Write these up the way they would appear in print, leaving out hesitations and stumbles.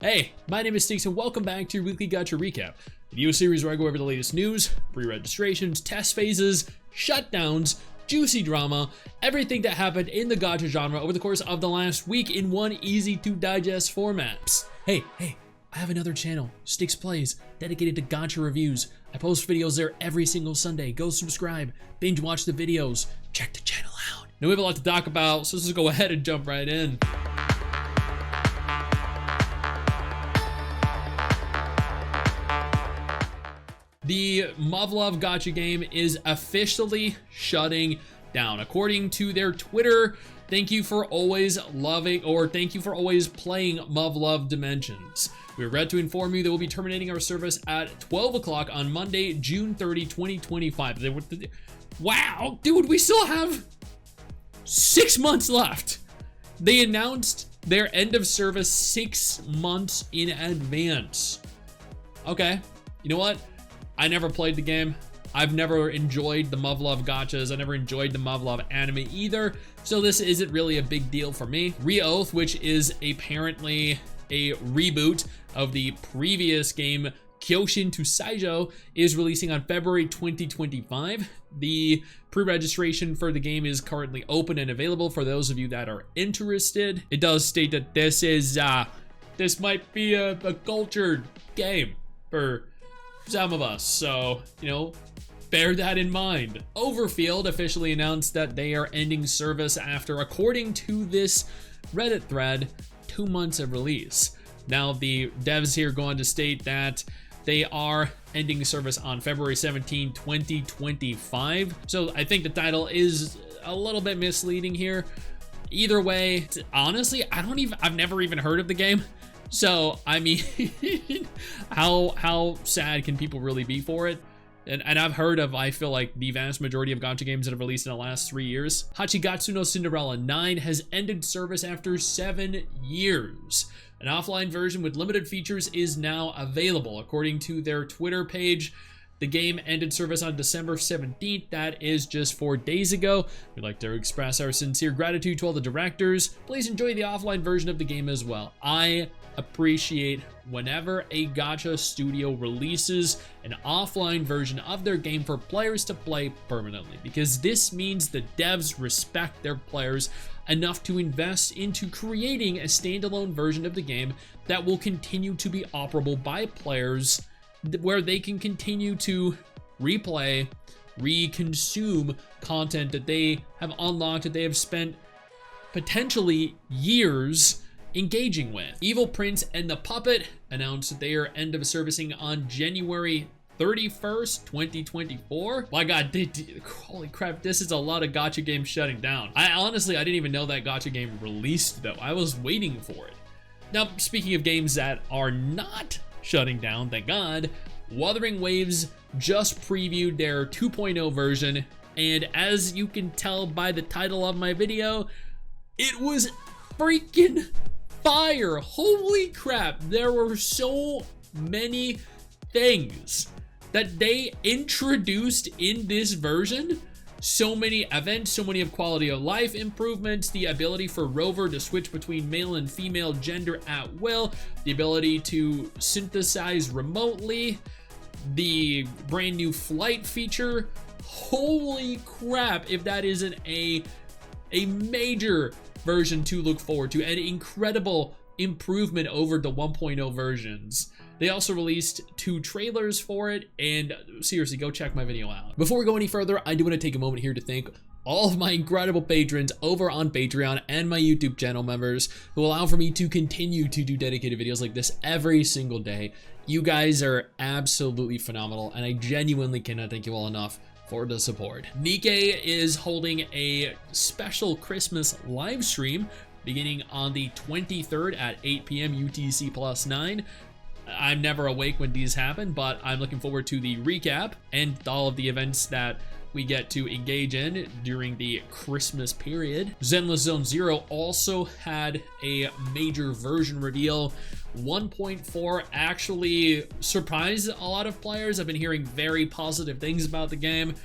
Hey, my name is Stix and welcome back to your weekly Gacha recap, a video series where I go over the latest news, pre-registrations, test phases, shutdowns, juicy drama, everything that happened in the Gacha genre over the course of the last week in one easy to digest format. Hey, I have another channel, Stix Plays, dedicated to Gacha reviews. I post videos there every single Sunday. Go subscribe, binge watch the videos, check the channel out. Now we have a lot to talk about, so let's just go ahead and jump right in. The MuvLuv Gacha game is officially shutting down. According to their Twitter, thank you for always loving, or thank you for always playing MuvLuv Dimensions. We are ready to inform you that we'll be terminating our service at 12 o'clock on Monday, June 30, 2025. Wow, dude, we still have 6 months left. They announced their end of service 6 months in advance. Okay, you know what? I never played the game. I've never enjoyed the MuvLuv gachas. I never enjoyed the MuvLuv anime either, so this isn't really a big deal for me. ReOath, which is apparently a reboot of the previous game Kyoshin to Saijo, is releasing on February 2025. The pre-registration for the game is currently open and available for those of you that are interested. It does state that this might be a cultured game for some of us, so, you know, bear that in mind. Overfield officially announced that they are ending service after, according to this Reddit thread, 2 months of release. Now, the devs here go on to state that they are ending service on February 17, 2025. So I think the title is a little bit misleading here. Either way, honestly, I've never even heard of the game. So, I mean, how sad can people really be for it? And I've heard of, I feel like, the vast majority of Gacha games that have released in the last 3 years. Hachigatsu no Cinderella 9 has ended service after 7 years. An offline version with limited features is now available. According to their Twitter page, the game ended service on December 17th. That is just 4 days ago. We'd like to express our sincere gratitude to all the directors. Please enjoy the offline version of the game as well. I appreciate whenever a gacha studio releases an offline version of their game for players to play permanently, because this means the devs respect their players enough to invest into creating a standalone version of the game that will continue to be operable by players, where they can continue to replay, reconsume content that they have unlocked, that they have spent potentially years engaging with. Evil Prince and the Puppet announced that they are end of servicing on January 31st, 2024. My God, holy crap, this is a lot of gacha games shutting down. I didn't even know that gacha game released though. I was waiting for it. Now, speaking of games that are not shutting down, thank God, Wuthering Waves just previewed their 2.0 version, and as you can tell by the title of my video, it was freaking fire. Holy crap, there were so many things that they introduced in this version. So many events, so many of quality of life improvements, the ability for Rover to switch between male and female gender at will, the ability to synthesize remotely, the brand new flight feature. Holy crap, if that isn't a major version to look forward to, an incredible improvement over the 1.0 versions. They also released 2 trailers for it, and seriously, go check my video out. Before we go any further, I do want to take a moment here to thank all of my incredible patrons over on Patreon and my YouTube channel members who allow for me to continue to do dedicated videos like this every single day. You guys are absolutely phenomenal, and I genuinely cannot thank you all enough for the support. Nikke is holding a special Christmas live stream beginning on the 23rd at 8 p.m. UTC +9. I'm never awake when these happen, but I'm looking forward to the recap and all of the events that we get to engage in during the Christmas period. Zenless Zone Zero also had a major version reveal. 1.4 actually surprised a lot of players. I've been hearing very positive things about the game.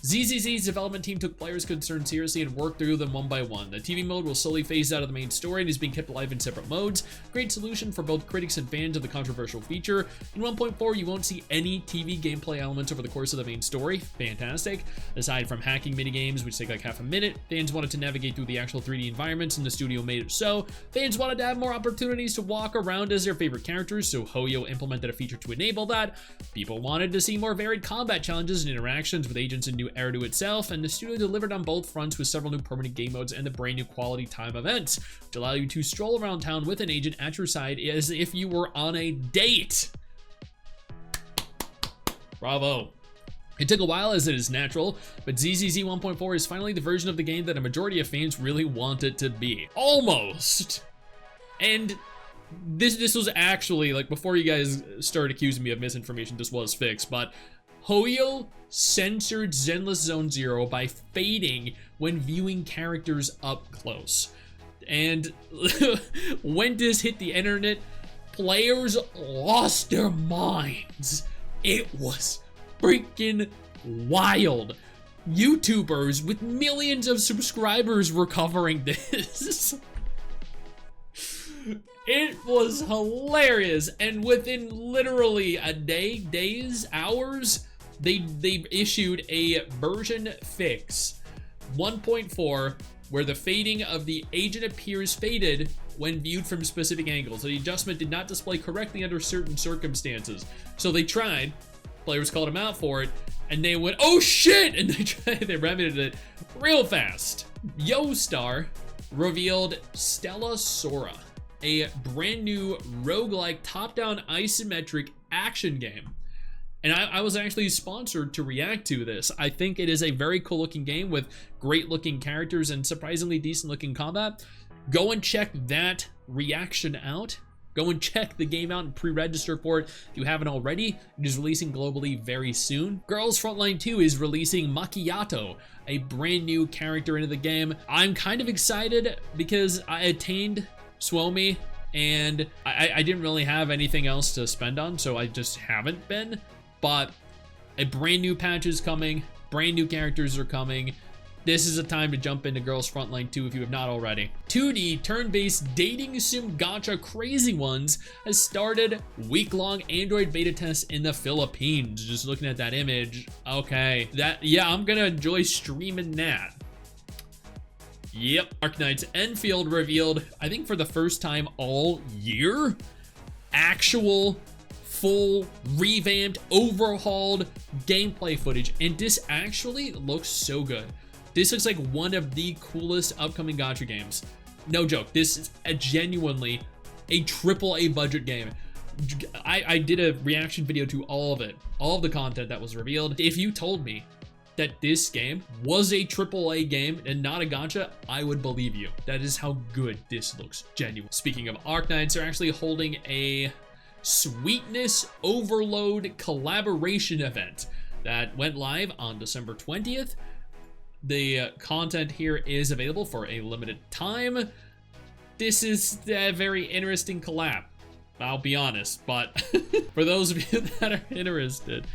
ZZZ's development team took players' concerns seriously and worked through them one by one. The TV mode will slowly phase out of the main story and is being kept alive in separate modes. Great solution for both critics and fans of the controversial feature. In 1.4, you won't see any TV gameplay elements over the course of the main story. Fantastic. Aside from hacking minigames, which take like half a minute, fans wanted to navigate through the actual 3D environments, and the studio made it so. Fans wanted to have more opportunities to walk around as their favorite characters, so Hoyo implemented a feature to enable that. People wanted to see more varied combat challenges and interactions with agents in New Eridu itself, and the studio delivered on both fronts with several new permanent game modes and the brand new quality time events, which allow you to stroll around town with an agent at your side as if you were on a date. Bravo. It took a while, as it is natural, but ZZZ 1.4 is finally the version of the game that a majority of fans really want it to be. Almost. And this was actually, like, before you guys started accusing me of misinformation, this was fixed, but Hoyo censored Zenless Zone Zero by fading when viewing characters up close. And when this hit the internet, players lost their minds. It was freaking wild. YouTubers with millions of subscribers were covering this. It was hilarious, and within literally a day, days, hours, they issued a version fix 1.4 where the fading of the agent appears faded when viewed from specific angles. The adjustment did not display correctly under certain circumstances. So they tried, players called them out for it, and they went, oh shit, and they remedied it real fast. YoStar revealed Stella Sora, a brand new roguelike top-down isometric action game. And I was actually sponsored to react to this. I think it is a very cool looking game with great looking characters and surprisingly decent looking combat. Go and check that reaction out. Go and check the game out and pre-register for it if you haven't already. It is releasing globally very soon. Girls Frontline 2 is releasing Macchiato, a brand new character into the game. I'm kind of excited because I attained Suomi and I didn't really have anything else to spend on, so I just haven't been. But a brand new patch is coming, brand new characters are coming. This is a time to jump into Girls Frontline 2 if you have not already. 2D turn-based dating sim gacha Crazy Ones has started week-long Android beta tests in the Philippines. Just looking at that image, okay, yeah, I'm gonna enjoy streaming that. Yep, Arknights Endfield revealed, I think for the first time all year, actual full revamped, overhauled gameplay footage, and this actually looks so good. This looks like one of the coolest upcoming gacha games. No joke, this is genuinely a AAA budget game. I did a reaction video to all of it, all of the content that was revealed. If you told me that this game was a AAA game and not a gacha, I would believe you. That is how good this looks, genuine. Speaking of Arknights, they're actually holding a Sweetness Overload collaboration event that went live on December 20th. The content here is available for a limited time. This is a very interesting collab, I'll be honest, but for those of you that are interested,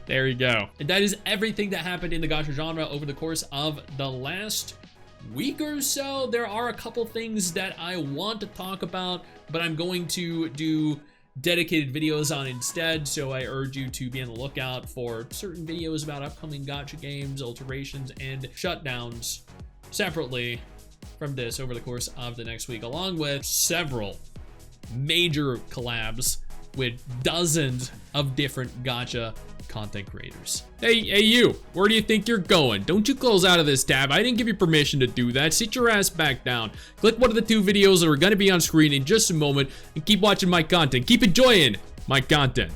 there you go. And that is everything that happened in the gacha genre over the course of the last week or so. There are a couple things that I want to talk about, but I'm going to do dedicated videos on instead, so I urge you to be on the lookout for certain videos about upcoming gacha games, alterations, and shutdowns separately from this over the course of the next week, along with several major collabs with dozens of different gacha content creators. Hey you, where do you think you're going? Don't you close out of this tab. I didn't give you permission to do that. Sit your ass back down. Click one of the two videos that are going to be on screen in just a moment and keep watching my content. Keep enjoying my content.